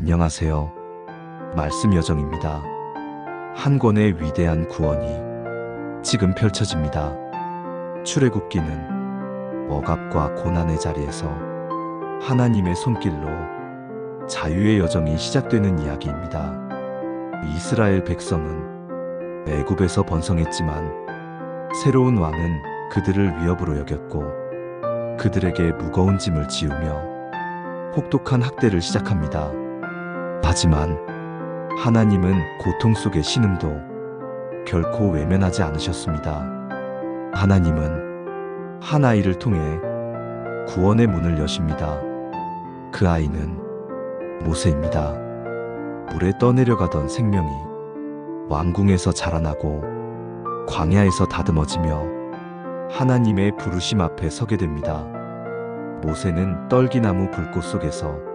안녕하세요. 말씀 여정입니다. 한 권의 위대한 구원이 지금 펼쳐집니다. 출애굽기는 억압과 고난의 자리에서 하나님의 손길로 자유의 여정이 시작되는 이야기입니다. 이스라엘 백성은 애굽에서 번성했지만 새로운 왕은 그들을 위협으로 여겼고 그들에게 무거운 짐을 지우며 혹독한 학대를 시작합니다. 하지만 하나님은 고통 속의 신음도 결코 외면하지 않으셨습니다. 하나님은 한 아이를 통해 구원의 문을 여십니다. 그 아이는 모세입니다. 물에 떠내려가던 생명이 왕궁에서 자라나고 광야에서 다듬어지며 하나님의 부르심 앞에 서게 됩니다. 모세는 떨기나무 불꽃 속에서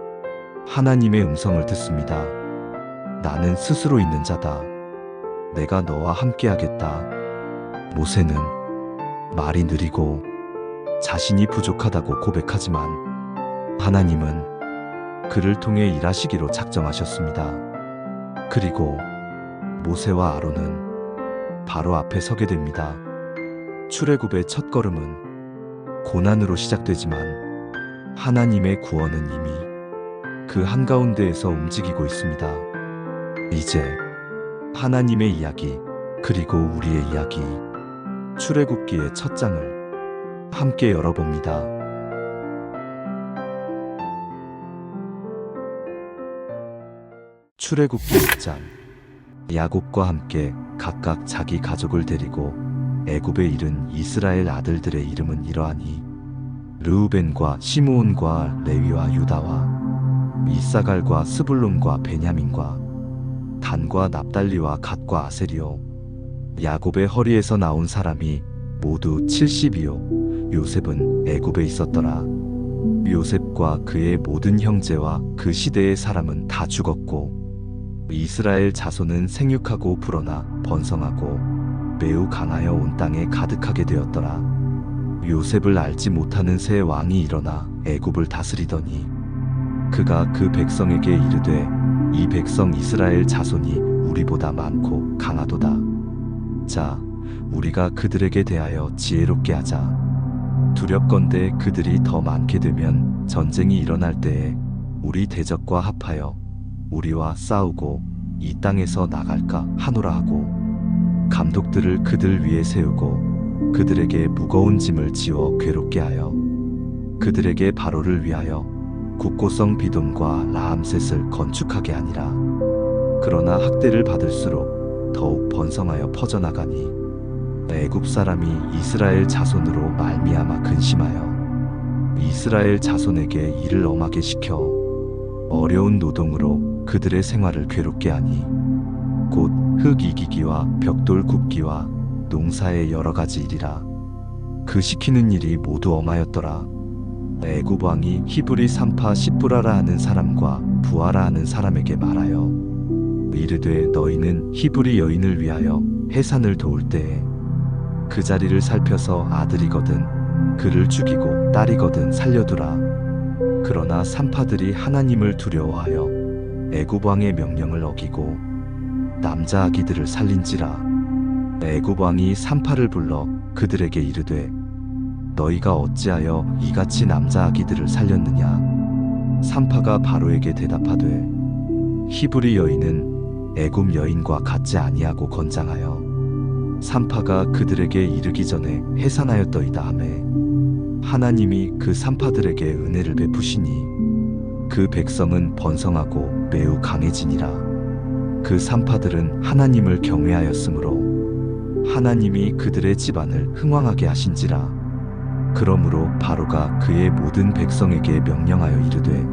하나님의 음성을 듣습니다. 나는 스스로 있는 자다. 내가 너와 함께하겠다. 모세는 말이 느리고 자신이 부족하다고 고백하지만 하나님은 그를 통해 일하시기로 작정하셨습니다. 그리고 모세와 아론은 바로 앞에 서게 됩니다. 출애굽의 첫 걸음은 고난으로 시작되지만 하나님의 구원은 이미 그 한가운데에서 움직이고 있습니다. 이제 하나님의 이야기 그리고 우리의 이야기 출애굽기의 첫 장을 함께 열어봅니다. 출애굽기 1장. 야곱과 함께 각각 자기 가족을 데리고 애굽에 이른 이스라엘 아들들의 이름은 이러하니 르우벤과 시므온과 레위와 유다와 이사갈과 스불론과 베냐민과 단과 납달리와 갓과 아세리요. 야곱의 허리에서 나온 사람이 모두 70이요. 요셉은 애굽에 있었더라. 요셉과 그의 모든 형제와 그 시대의 사람은 다 죽었고 이스라엘 자손은 생육하고 불어나 번성하고 매우 강하여 온 땅에 가득하게 되었더라. 요셉을 알지 못하는 새 왕이 일어나 애굽을 다스리더니 그가 그 백성에게 이르되 이 백성 이스라엘 자손이 우리보다 많고 강하도다. 자, 우리가 그들에게 대하여 지혜롭게 하자. 두렵건대 그들이 더 많게 되면 전쟁이 일어날 때에 우리 대적과 합하여 우리와 싸우고 이 땅에서 나갈까 하노라 하고 감독들을 그들 위에 세우고 그들에게 무거운 짐을 지워 괴롭게 하여 그들에게 바로를 위하여 국고성 비돔과 라암셋을 건축하게 하니라. 그러나 학대를 받을수록 더욱 번성하여 퍼져나가니 애굽 사람이 이스라엘 자손으로 말미암아 근심하여 이스라엘 자손에게 일을 엄하게 시켜 어려운 노동으로 그들의 생활을 괴롭게 하니 곧 흙 이기기와 벽돌 굽기와 농사의 여러 가지 일이라. 그 시키는 일이 모두 엄하였더라. 애굽 왕이 히브리 산파 시브라라 하는 사람과 부하라 하는 사람에게 말하여 이르되 너희는 히브리 여인을 위하여 해산을 도울 때에 그 자리를 살펴서 아들이거든 그를 죽이고 딸이거든 살려두라. 그러나 산파들이 하나님을 두려워하여 애굽 왕의 명령을 어기고 남자 아기들을 살린지라. 애굽 왕이 산파를 불러 그들에게 이르되 너희가 어찌하여 이같이 남자 아기들을 살렸느냐. 산파가 바로에게 대답하되 히브리 여인은 애굽 여인과 같지 아니하고 건장하여 산파가 그들에게 이르기 전에 해산하였더이다 하매 하나님이 그 산파들에게 은혜를 베푸시니 그 백성은 번성하고 매우 강해지니라. 그 산파들은 하나님을 경외하였으므로 하나님이 그들의 집안을 흥왕하게 하신지라. 그러므로 바로가 그의 모든 백성에게 명령하여 이르되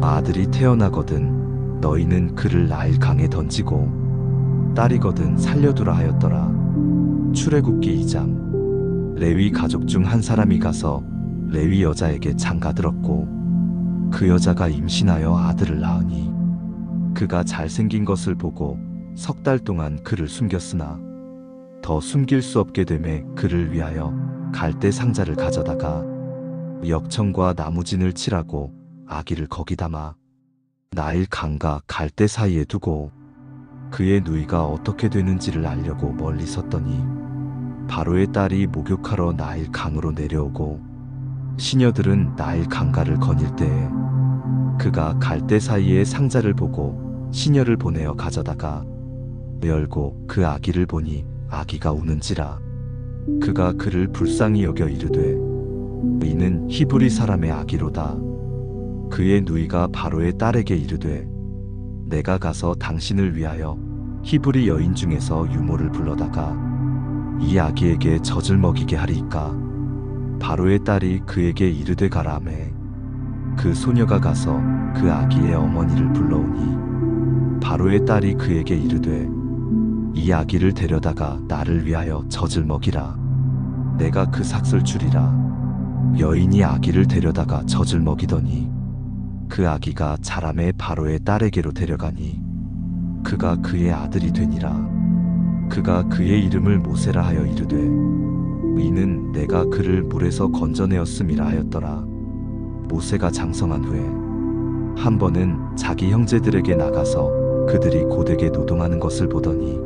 아들이 태어나거든 너희는 그를 나일 강에 던지고 딸이거든 살려두라 하였더라. 출애굽기 2장. 레위 가족 중 한 사람이 가서 레위 여자에게 장가들었고 그 여자가 임신하여 아들을 낳으니 그가 잘생긴 것을 보고 3달 동안 그를 숨겼으나 더 숨길 수 없게 되매 그를 위하여 갈대 상자를 가져다가 역청과 나무진을 칠하고 아기를 거기 담아 나일 강과 갈대 사이에 두고 그의 누이가 어떻게 되는지를 알려고 멀리 섰더니 바로의 딸이 목욕하러 나일 강으로 내려오고 시녀들은 나일 강가를 거닐 때에 그가 갈대 사이에 상자를 보고 시녀를 보내어 가져다가 열고 그 아기를 보니 아기가 우는지라 그가 그를 불쌍히 여겨 이르되 이는 히브리 사람의 아기로다. 그의 누이가 바로의 딸에게 이르되 내가 가서 당신을 위하여 히브리 여인 중에서 유모를 불러다가 이 아기에게 젖을 먹이게 하리이까. 바로의 딸이 그에게 이르되 가라매 그 소녀가 가서 그 아기의 어머니를 불러오니 바로의 딸이 그에게 이르되 이 아기를 데려다가 나를 위하여 젖을 먹이라. 내가 그 삭슬 주리라. 여인이 아기를 데려다가 젖을 먹이더니 그 아기가 자라매 바로의 딸에게로 데려가니 그가 그의 아들이 되니라. 그가 그의 이름을 모세라 하여 이르되 이는 내가 그를 물에서 건져내었음이라 하였더라. 모세가 장성한 후에 한 번은 자기 형제들에게 나가서 그들이 고되게 노동하는 것을 보더니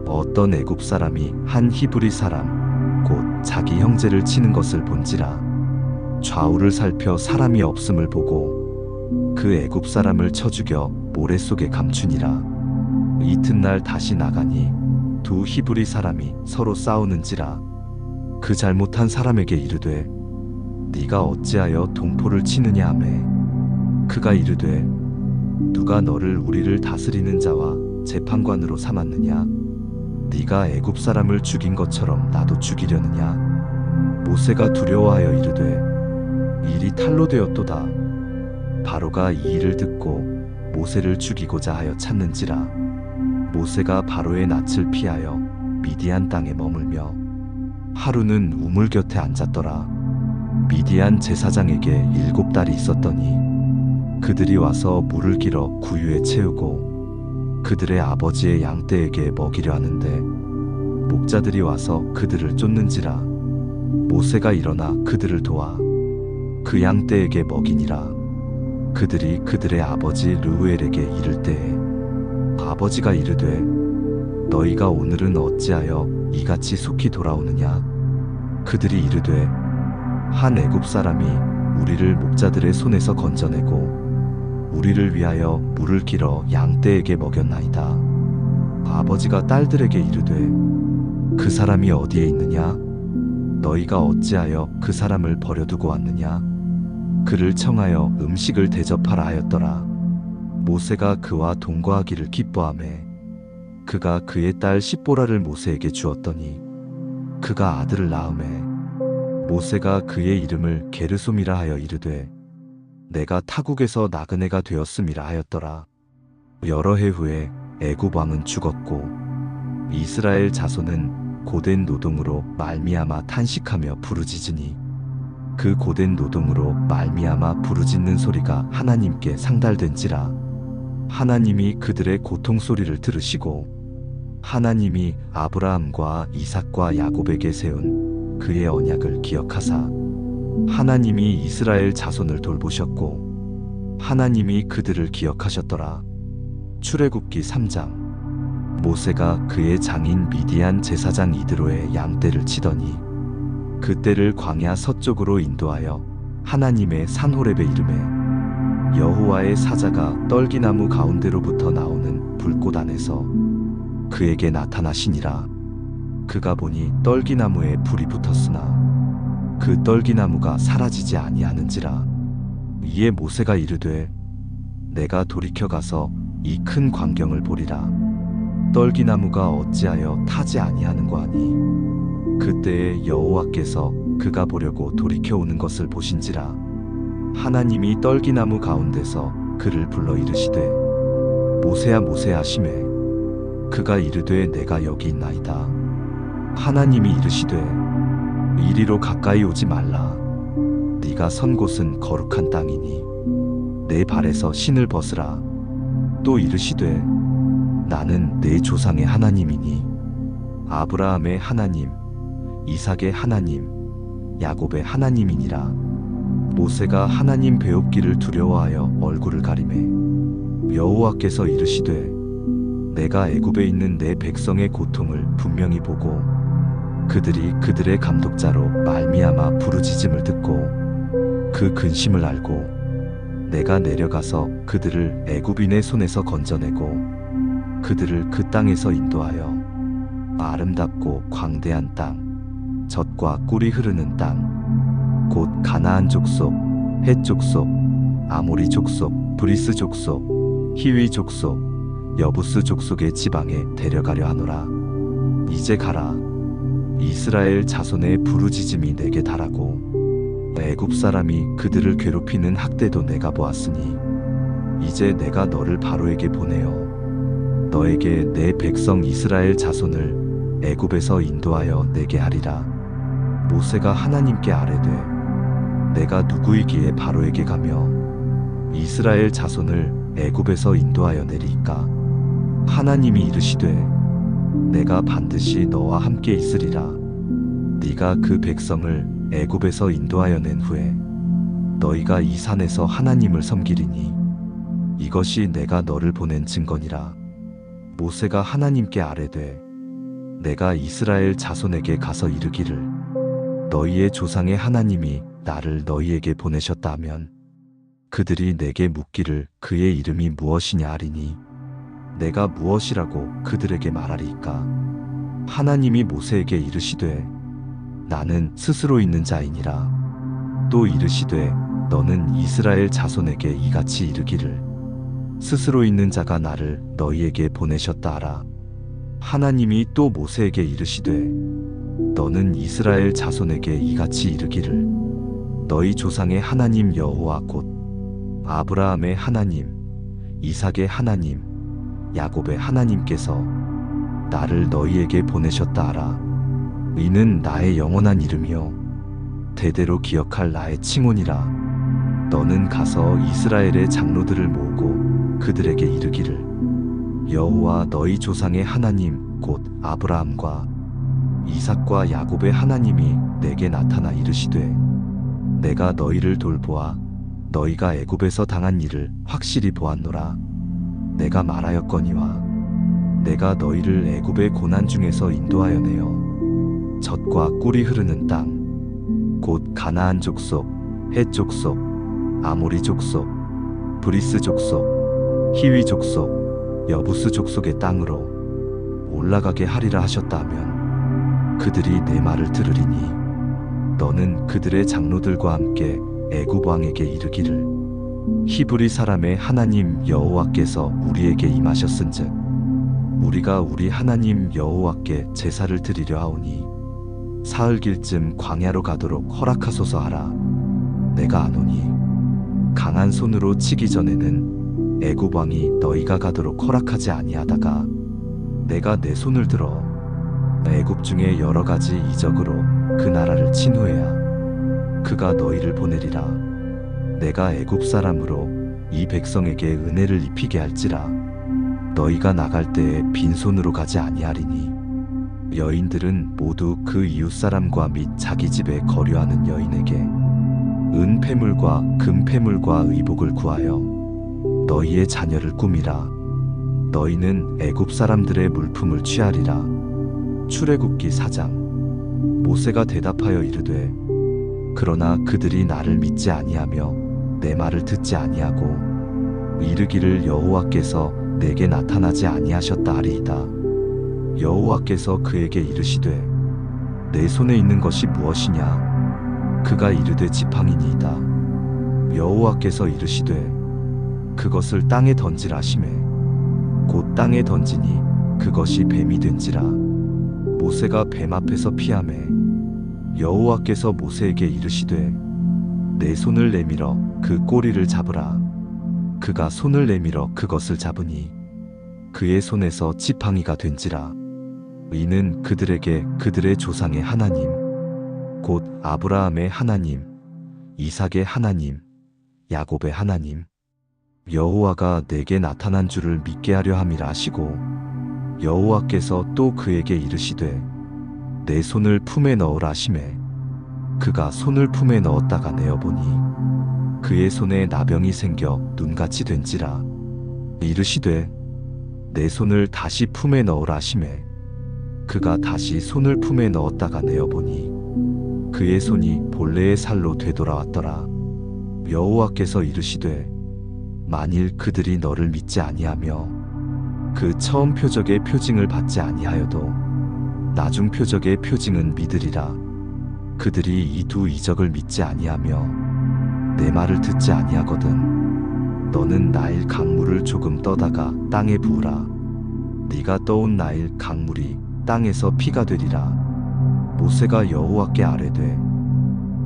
어떤 애굽 사람이 한 히브리 사람 곧 자기 형제를 치는 것을 본지라. 좌우를 살펴 사람이 없음을 보고 그 애굽 사람을 쳐 죽여 모래 속에 감추니라. 이튿날 다시 나가니 두 히브리 사람이 서로 싸우는지라. 그 잘못한 사람에게 이르되 네가 어찌하여 동포를 치느냐 하매 그가 이르되 누가 너를 우리를 다스리는 자와 재판관으로 삼았느냐. 네가 애굽 사람을 죽인 것처럼 나도 죽이려느냐. 모세가 두려워하여 이르되 일이 탈로 되었도다. 바로가 이 일을 듣고 모세를 죽이고자 하여 찾는지라. 모세가 바로의 낯을 피하여 미디안 땅에 머물며 하루는 우물 곁에 앉았더라. 미디안 제사장에게 7딸이 있었더니 그들이 와서 물을 길어 구유에 채우고 그들의 아버지의 양떼에게 먹이려 하는데 목자들이 와서 그들을 쫓는지라. 모세가 일어나 그들을 도와 그 양떼에게 먹이니라. 그들이 그들의 아버지 르우엘에게 이를 때에 아버지가 이르되 너희가 오늘은 어찌하여 이같이 속히 돌아오느냐. 그들이 이르되 한 애굽 사람이 우리를 목자들의 손에서 건져내고 우리를 위하여 물을 길어 양떼에게 먹였나이다. 아버지가 딸들에게 이르되 그 사람이 어디에 있느냐. 너희가 어찌하여 그 사람을 버려두고 왔느냐. 그를 청하여 음식을 대접하라 하였더라. 모세가 그와 동거하기를 기뻐하매 그가 그의 딸 십보라를 모세에게 주었더니 그가 아들을 낳음에 모세가 그의 이름을 게르솜이라 하여 이르되 내가 타국에서 나그네가 되었음이라 하였더라. 여러 해 후에 애굽 왕은 죽었고 이스라엘 자손은 고된 노동으로 말미암아 탄식하며 부르짖으니 그 고된 노동으로 말미암아 부르짖는 소리가 하나님께 상달된지라. 하나님이 그들의 고통 소리를 들으시고 하나님이 아브라함과 이삭과 야곱에게 세운 그의 언약을 기억하사 하나님이 이스라엘 자손을 돌보셨고 하나님이 그들을 기억하셨더라. 출애굽기 3장. 모세가 그의 장인 미디안 제사장 이드로의 양떼를 치더니 그 떼를 광야 서쪽으로 인도하여 하나님의 산 호렙에 이르매 여호와의 사자가 떨기나무 가운데로부터 나오는 불꽃 안에서 그에게 나타나시니라. 그가 보니 떨기나무에 불이 붙었으나 그 떨기나무가 사라지지 아니하는지라. 이에 모세가 이르되 내가 돌이켜 가서 이 큰 광경을 보리라. 떨기나무가 어찌하여 타지 아니하는가 하니 그때에 여호와께서 그가 보려고 돌이켜 오는 것을 보신지라. 하나님이 떨기나무 가운데서 그를 불러 이르시되 모세야 모세야 하시매 그가 이르되 내가 여기 있나이다. 하나님이 이르시되 이리로 가까이 오지 말라. 네가 선 곳은 거룩한 땅이니 내 발에서 신을 벗으라. 또 이르시되 나는 내 조상의 하나님이니 아브라함의 하나님 이삭의 하나님 야곱의 하나님이니라. 모세가 하나님 배웁기를 두려워하여 얼굴을 가리매 여호와께서 이르시되 내가 애굽에 있는 내 백성의 고통을 분명히 보고 그들이 그들의 감독자로 말미암아 부르짖음을 듣고 그 근심을 알고 내가 내려가서 그들을 애굽인의 손에서 건져내고 그들을 그 땅에서 인도하여 아름답고 광대한 땅, 젖과 꿀이 흐르는 땅, 곧 가나안 족속, 헷 족속, 아모리 족속, 브리스 족속, 히위 족속, 여부스 족속의 지방에 데려가려 하노라. 이제 가라. 이스라엘 자손의 부르짖음이 내게 달하고 애굽 사람이 그들을 괴롭히는 학대도 내가 보았으니 이제 내가 너를 바로에게 보내어 너에게 내 백성 이스라엘 자손을 애굽에서 인도하여 내게 하리라. 모세가 하나님께 아뢰되 내가 누구이기에 바로에게 가며 이스라엘 자손을 애굽에서 인도하여 내리이까. 하나님이 이르시되 내가 반드시 너와 함께 있으리라. 네가 그 백성을 애굽에서 인도하여 낸 후에 너희가 이 산에서 하나님을 섬기리니 이것이 내가 너를 보낸 증거니라. 모세가 하나님께 아뢰되 내가 이스라엘 자손에게 가서 이르기를 너희의 조상의 하나님이 나를 너희에게 보내셨다 하면 그들이 내게 묻기를 그의 이름이 무엇이냐 하리니 내가 무엇이라고 그들에게 말하리이까. 하나님이 모세에게 이르시되 나는 스스로 있는 자이니라. 또 이르시되 너는 이스라엘 자손에게 이같이 이르기를 스스로 있는 자가 나를 너희에게 보내셨다 하라. 하나님이 또 모세에게 이르시되 너는 이스라엘 자손에게 이같이 이르기를 너희 조상의 하나님 여호와 곧 아브라함의 하나님, 이삭의 하나님, 야곱의 하나님께서 나를 너희에게 보내셨다 하라. 이는 나의 영원한 이름이요 대대로 기억할 나의 칭호니라. 너는 가서 이스라엘의 장로들을 모으고 그들에게 이르기를 여호와 너희 조상의 하나님 곧 아브라함과 이삭과 야곱의 하나님이 내게 나타나 이르시되 내가 너희를 돌보아 너희가 애굽에서 당한 일을 확실히 보았노라. 내가 말하였거니와 내가 너희를 애굽의 고난 중에서 인도하여 내어 젖과 꿀이 흐르는 땅, 곧 가나안 족속, 헷 족속, 아모리 족속, 브리스 족속, 히위 족속, 여부스 족속의 땅으로 올라가게 하리라 하셨다 하면 그들이 내 말을 들으리니 너는 그들의 장로들과 함께 애굽 왕에게 이르기를 히브리 사람의 하나님 여호와께서 우리에게 임하셨은즉 우리가 우리 하나님 여호와께 제사를 드리려 하오니 사흘길쯤 광야로 가도록 허락하소서 하라. 내가 아노니 강한 손으로 치기 전에는 애굽 왕이 너희가 가도록 허락하지 아니하다가 내가 내 손을 들어 애굽 중에 여러 가지 이적으로 그 나라를 친 후에야 그가 너희를 보내리라. 내가 애굽 사람으로 이 백성에게 은혜를 입히게 할지라 너희가 나갈 때에 빈손으로 가지 아니하리니 여인들은 모두 그 이웃 사람과 및 자기 집에 거류하는 여인에게 은 패물과 금 패물과 의복을 구하여 너희의 자녀를 꾸미라. 너희는 애굽 사람들의 물품을 취하리라. 출애굽기 4장. 모세가 대답하여 이르되 그러나 그들이 나를 믿지 아니하며 내 말을 듣지 아니하고 이르기를 여호와께서 내게 나타나지 아니하셨다 하리이다. 여호와께서 그에게 이르시되 내 손에 있는 것이 무엇이냐? 그가 이르되 지팡이니이다. 여호와께서 이르시되 그것을 땅에 던지라 하시매 곧 땅에 던지니 그것이 뱀이 된지라. 모세가 뱀 앞에서 피하매 여호와께서 모세에게 이르시되 내 손을 내밀어 그 꼬리를 잡으라. 그가 손을 내밀어 그것을 잡으니 그의 손에서 지팡이가 된지라. 이는 그들에게 그들의 조상의 하나님 곧 아브라함의 하나님, 이삭의 하나님, 야곱의 하나님 여호와가 내게 나타난 줄을 믿게 하려 함이라 하시고 여호와께서 또 그에게 이르시되 내 손을 품에 넣으라 하시매 그가 손을 품에 넣었다가 내어보니 그의 손에 나병이 생겨 눈같이 된지라. 이르시되 내 손을 다시 품에 넣으라 하시매 그가 다시 손을 품에 넣었다가 내어보니 그의 손이 본래의 살로 되돌아왔더라. 여호와께서 이르시되 만일 그들이 너를 믿지 아니하며 그 처음 표적의 표징을 받지 아니하여도 나중 표적의 표징은 믿으리라. 그들이 이 두 이적을 믿지 아니하며 내 말을 듣지 아니하거든 너는 나일 강물을 조금 떠다가 땅에 부으라. 네가 떠온 나일 강물이 땅에서 피가 되리라. 모세가 여호와께 아뢰되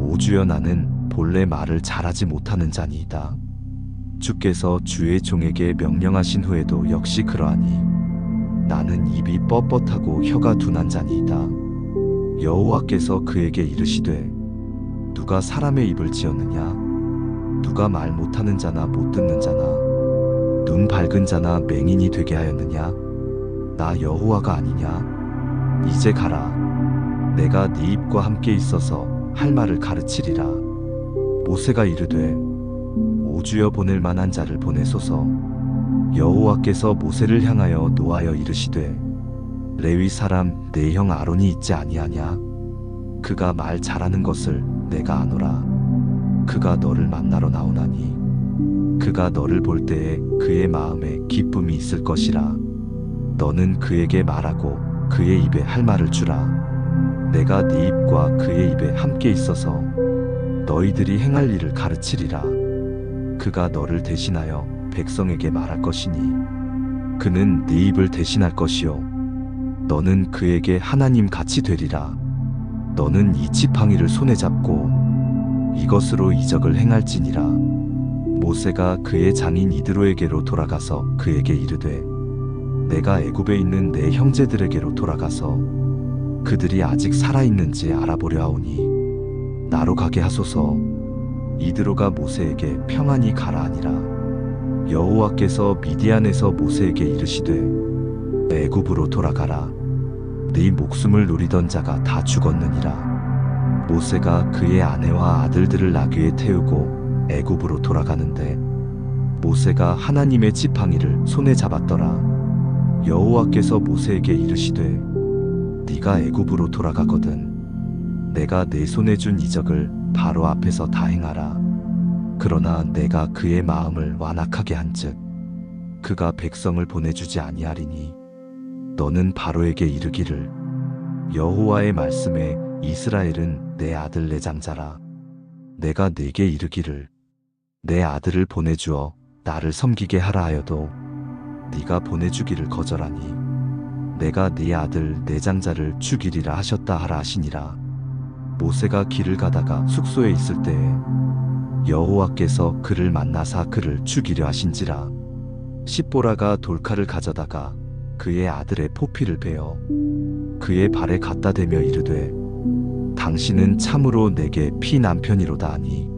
오주여 나는 본래 말을 잘하지 못하는 자니이다. 주께서 주의 종에게 명령하신 후에도 역시 그러하니 나는 입이 뻣뻣하고 혀가 둔한 자니이다. 여호와께서 그에게 이르시되 누가 사람의 입을 지었느냐? 누가 말 못하는 자나 못 듣는 자나 눈 밝은 자나 맹인이 되게 하였느냐? 나 여호와가 아니냐? 이제 가라. 내가 네 입과 함께 있어서 할 말을 가르치리라. 모세가 이르되 오주여 보낼 만한 자를 보내소서. 여호와께서 모세를 향하여 노하여 이르시되 레위 사람 내 형 아론이 있지 아니하냐? 그가 말 잘하는 것을 내가 아노라. 그가 너를 만나러 나오나니 그가 너를 볼 때에 그의 마음에 기쁨이 있을 것이라. 너는 그에게 말하고 그의 입에 할 말을 주라. 내가 네 입과 그의 입에 함께 있어서 너희들이 행할 일을 가르치리라. 그가 너를 대신하여 백성에게 말할 것이니 그는 네 입을 대신할 것이요 너는 그에게 하나님 같이 되리라. 너는 이 지팡이를 손에 잡고 이것으로 이적을 행할지니라. 모세가 그의 장인 이드로에게로 돌아가서 그에게 이르되 내가 애굽에 있는 내 형제들에게로 돌아가서 그들이 아직 살아있는지 알아보려 하오니 나로 가게 하소서. 이드로가 모세에게 평안히 가라 하니라. 여호와께서 미디안에서 모세에게 이르시되 애굽으로 돌아가라. 네 목숨을 누리던 자가 다 죽었느니라. 모세가 그의 아내와 아들들을 나귀에 태우고 애굽으로 돌아가는데 모세가 하나님의 지팡이를 손에 잡았더라. 여호와께서 모세에게 이르시되 네가 애굽으로 돌아가거든 내가 내 손에 준 이적을 바로 앞에서 다 행하라. 그러나 내가 그의 마음을 완악하게 한즉 그가 백성을 보내주지 아니하리니 너는 바로에게 이르기를 여호와의 말씀에 이스라엘은 내 아들 내 장자라. 내가 네게 이르기를 내 아들을 보내주어 나를 섬기게 하라 하여도 네가 보내주기를 거절하니 내가 네 아들 내 장자를 죽이리라 하셨다 하라 하시니라. 모세가 길을 가다가 숙소에 있을 때에 여호와께서 그를 만나사 그를 죽이려 하신지라. 십보라가 돌칼을 가져다가 그의 아들의 포피를 베어 그의 발에 갖다 대며 이르되 당신은 참으로 내게 피 남편이로다 하니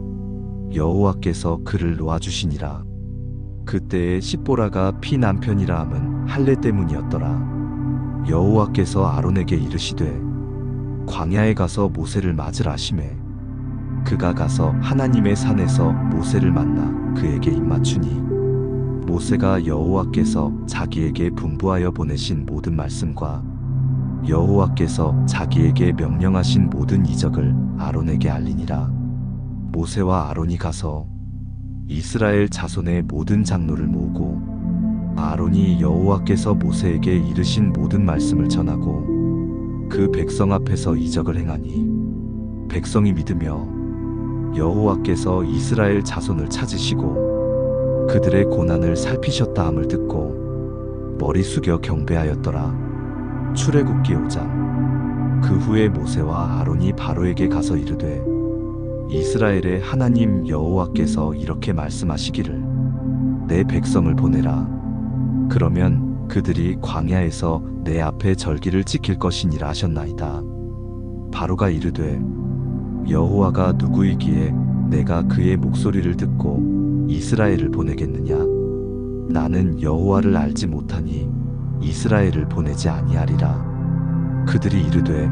여호와께서 그를 놓아주시니라. 그때에 십보라가 피 남편이라 함은 할례 때문이었더라. 여호와께서 아론에게 이르시되 광야에 가서 모세를 맞으라 하시매 그가 가서 하나님의 산에서 모세를 만나 그에게 입맞추니 모세가 여호와께서 자기에게 분부하여 보내신 모든 말씀과 여호와께서 자기에게 명령하신 모든 이적을 아론에게 알리니라. 모세와 아론이 가서 이스라엘 자손의 모든 장로를 모으고 아론이 여호와께서 모세에게 이르신 모든 말씀을 전하고 그 백성 앞에서 이적을 행하니 백성이 믿으며 여호와께서 이스라엘 자손을 찾으시고 그들의 고난을 살피셨다 함을 듣고 머리 숙여 경배하였더라. 출애굽기 5장. 그 후에 모세와 아론이 바로에게 가서 이르되 이스라엘의 하나님 여호와께서 이렇게 말씀하시기를 내 백성을 보내라. 그러면 그들이 광야에서 내 앞에 절기를 지킬 것이니라 하셨나이다. 바로가 이르되 여호와가 누구이기에 내가 그의 목소리를 듣고 이스라엘을 보내겠느냐? 나는 여호와를 알지 못하니 이스라엘을 보내지 아니하리라. 그들이 이르되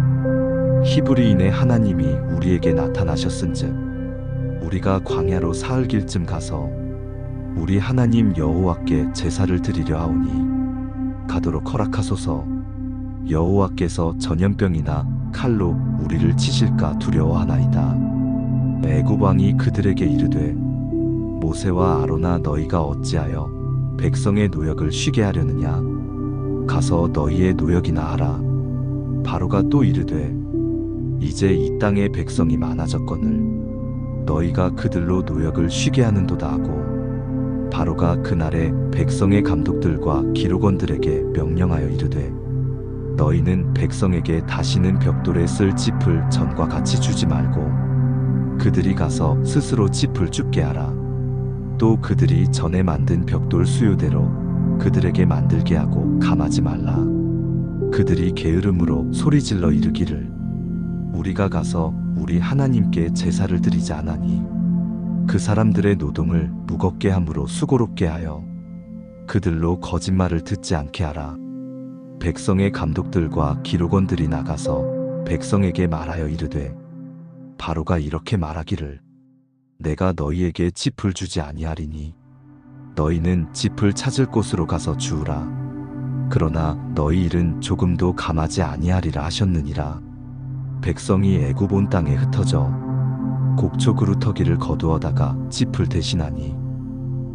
히브리인의 하나님이 우리에게 나타나셨은즉 우리가 광야로 사흘 길쯤 가서 우리 하나님 여호와께 제사를 드리려 하오니 가도록 허락하소서. 여호와께서 전염병이나 칼로 우리를 치실까 두려워하나이다. 애굽 왕이 그들에게 이르되 모세와 아론아 너희가 어찌하여 백성의 노역을 쉬게 하려느냐. 가서 너희의 노역이나 하라. 바로가 또 이르되 이제 이 땅에 백성이 많아졌거늘 너희가 그들로 노역을 쉬게 하는도다 하고, 바로가 그날에 백성의 감독들과 기록원들에게 명령하여 이르되 너희는 백성에게 다시는 벽돌에 쓸 짚을 전과 같이 주지 말고 그들이 가서 스스로 짚을 줍게 하라. 또 그들이 전에 만든 벽돌 수요대로 그들에게 만들게 하고 감하지 말라. 그들이 게으름으로 소리질러 이르기를 우리가 가서 우리 하나님께 제사를 드리자 하나니 그 사람들의 노동을 무겁게 함으로 수고롭게 하여 그들로 거짓말을 듣지 않게 하라. 백성의 감독들과 기록원들이 나가서 백성에게 말하여 이르되 바로가 이렇게 말하기를 내가 너희에게 짚을 주지 아니하리니 너희는 짚을 찾을 곳으로 가서 주우라. 그러나 너희 일은 조금도 감하지 아니하리라 하셨느니라. 백성이 애굽 온 땅에 흩어져 곡초 그루터기를 거두어다가 짚을 대신하니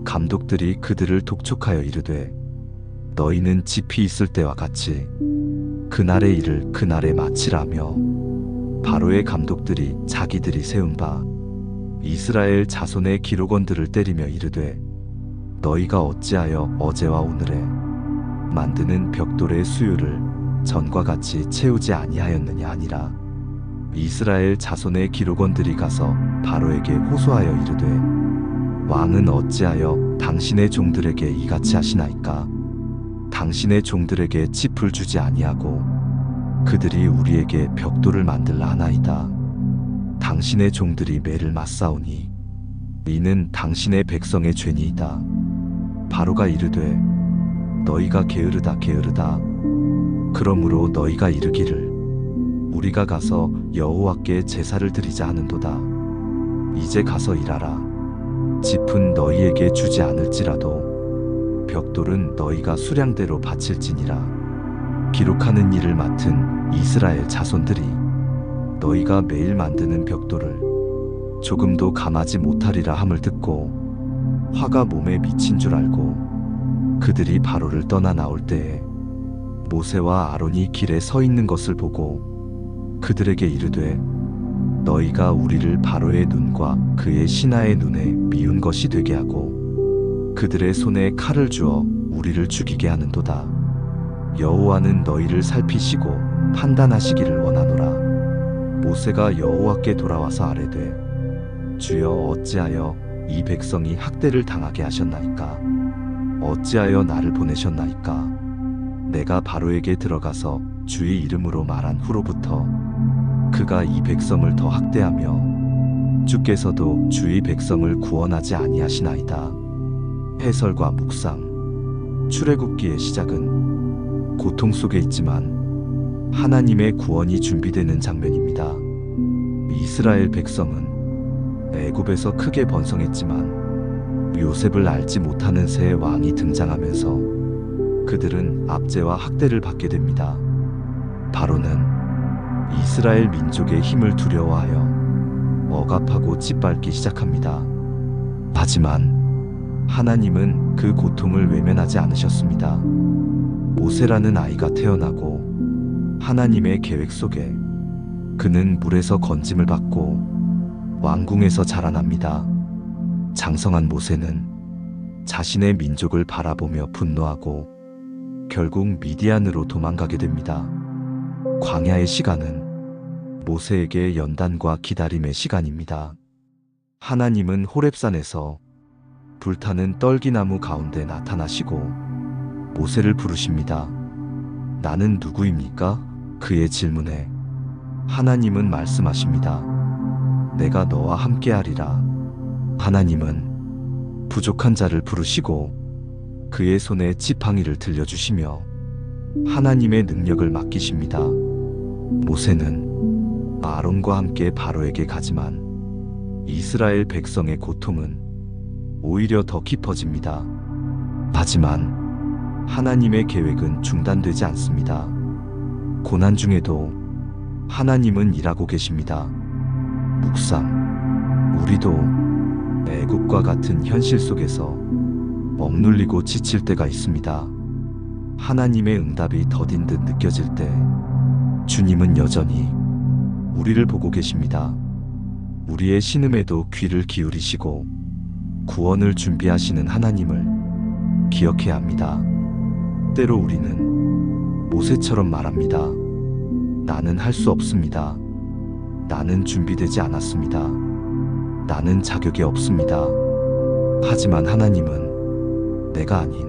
감독들이 그들을 독촉하여 이르되 너희는 짚이 있을 때와 같이 그날의 일을 그날에 마치라며, 바로의 감독들이 자기들이 세운 바 이스라엘 자손의 기록원들을 때리며 이르되 너희가 어찌하여 어제와 오늘에 만드는 벽돌의 수요를 전과 같이 채우지 아니하였느냐 하니라. 이스라엘 자손의 기록원들이 가서 바로에게 호소하여 이르되 왕은 어찌하여 당신의 종들에게 이같이 하시나이까. 당신의 종들에게 짚을 주지 아니하고 그들이 우리에게 벽돌을 만들라 하나이다. 당신의 종들이 매를 맞사오니 이는 당신의 백성의 죄니이다. 바로가 이르되 너희가 게으르다 게으르다. 그러므로 너희가 이르기를 우리가 가서 여호와께 제사를 드리자 하는도다. 이제 가서 일하라. 짚은 너희에게 주지 않을지라도 벽돌은 너희가 수량대로 바칠지니라. 기록하는 일을 맡은 이스라엘 자손들이 너희가 매일 만드는 벽돌을 조금도 감하지 못하리라 함을 듣고 화가 몸에 미친 줄 알고 그들이 바로를 떠나 나올 때에 모세와 아론이 길에 서 있는 것을 보고 그들에게 이르되 너희가 우리를 바로의 눈과 그의 신하의 눈에 미운 것이 되게 하고 그들의 손에 칼을 주어 우리를 죽이게 하는도다. 여호와는 너희를 살피시고 판단하시기를 원하노라. 모세가 여호와께 돌아와서 아뢰되 주여 어찌하여 이 백성이 학대를 당하게 하셨나이까. 어찌하여 나를 보내셨나이까. 내가 바로에게 들어가서 주의 이름으로 말한 후로부터 그가 이 백성을 더 학대하며 주께서도 주의 백성을 구원하지 아니하시나이다. 해설과 묵상. 출애굽기의 시작은 고통 속에 있지만 하나님의 구원이 준비되는 장면입니다. 이스라엘 백성은 애굽에서 크게 번성했지만 요셉을 알지 못하는 새 왕이 등장하면서 그들은 압제와 학대를 받게 됩니다. 바로는 이스라엘 민족의 힘을 두려워하여 억압하고 짓밟기 시작합니다. 하지만 하나님은 그 고통을 외면하지 않으셨습니다. 모세라는 아이가 태어나고 하나님의 계획 속에 그는 물에서 건짐을 받고 왕궁에서 자라납니다. 장성한 모세는 자신의 민족을 바라보며 분노하고 결국 미디안으로 도망가게 됩니다. 광야의 시간은 모세에게 연단과 기다림의 시간입니다. 하나님은 호렙산에서 불타는 떨기나무 가운데 나타나시고 모세를 부르십니다. 나는 누구입니까? 그의 질문에 하나님은 말씀하십니다. 내가 너와 함께하리라. 하나님은 부족한 자를 부르시고 그의 손에 지팡이를 들려주시며 하나님의 능력을 맡기십니다. 모세는 아론과 함께 바로에게 가지만 이스라엘 백성의 고통은 오히려 더 깊어집니다. 하지만 하나님의 계획은 중단되지 않습니다. 고난 중에도 하나님은 일하고 계십니다. 묵상. 우리도 애굽과 같은 현실 속에서 억눌리고 지칠 때가 있습니다. 하나님의 응답이 더딘 듯 느껴질 때 주님은 여전히 우리를 보고 계십니다. 우리의 신음에도 귀를 기울이시고 구원을 준비하시는 하나님을 기억해야 합니다. 때로 우리는 모세처럼 말합니다. 나는 할 수 없습니다. 나는 준비되지 않았습니다. 나는 자격이 없습니다. 하지만 하나님은 내가 아닌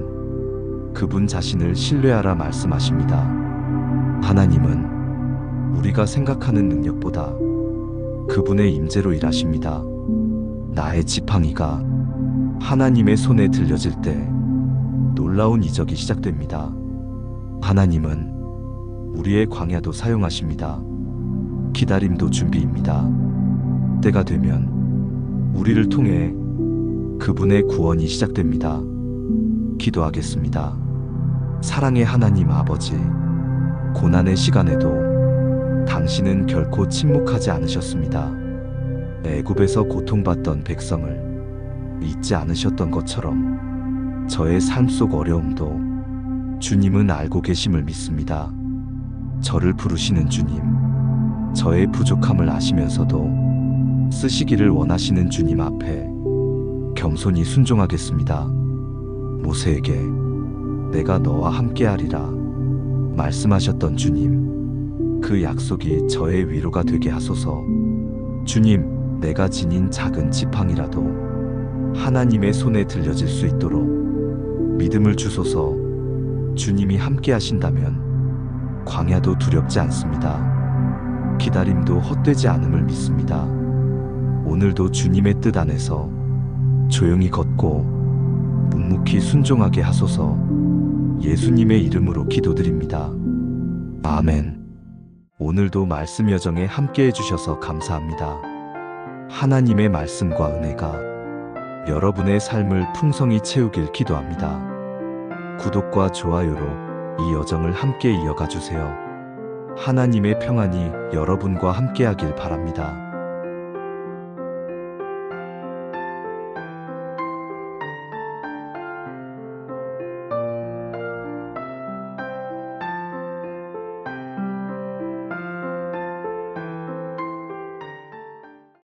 그분 자신을 신뢰하라 말씀하십니다. 하나님은 우리가 생각하는 능력보다 그분의 임재로 일하십니다. 나의 지팡이가 하나님의 손에 들려질 때 놀라운 이적이 시작됩니다. 하나님은 우리의 광야도 사용하십니다. 기다림도 준비입니다. 때가 되면 우리를 통해 그분의 구원이 시작됩니다. 기도하겠습니다. 사랑의 하나님 아버지, 고난의 시간에도 당신은 결코 침묵하지 않으셨습니다. 애굽에서 고통받던 백성을 잊지 않으셨던 것처럼 저의 삶 속 어려움도 주님은 알고 계심을 믿습니다. 저를 부르시는 주님, 저의 부족함을 아시면서도 쓰시기를 원하시는 주님 앞에 겸손히 순종하겠습니다. 모세에게 내가 너와 함께하리라 말씀하셨던 주님, 그 약속이 저의 위로가 되게 하소서. 주님, 내가 지닌 작은 지팡이라도 하나님의 손에 들려질 수 있도록 믿음을 주소서. 주님이 함께 하신다면 광야도 두렵지 않습니다. 기다림도 헛되지 않음을 믿습니다. 오늘도 주님의 뜻 안에서 조용히 걷고 묵묵히 순종하게 하소서. 예수님의 이름으로 기도드립니다. 아멘. 오늘도 말씀 여정에 함께 해주셔서 감사합니다. 하나님의 말씀과 은혜가 여러분의 삶을 풍성히 채우길 기도합니다. 구독과 좋아요로 이 여정을 함께 이어가 주세요. 하나님의 평안이 여러분과 함께하길 바랍니다.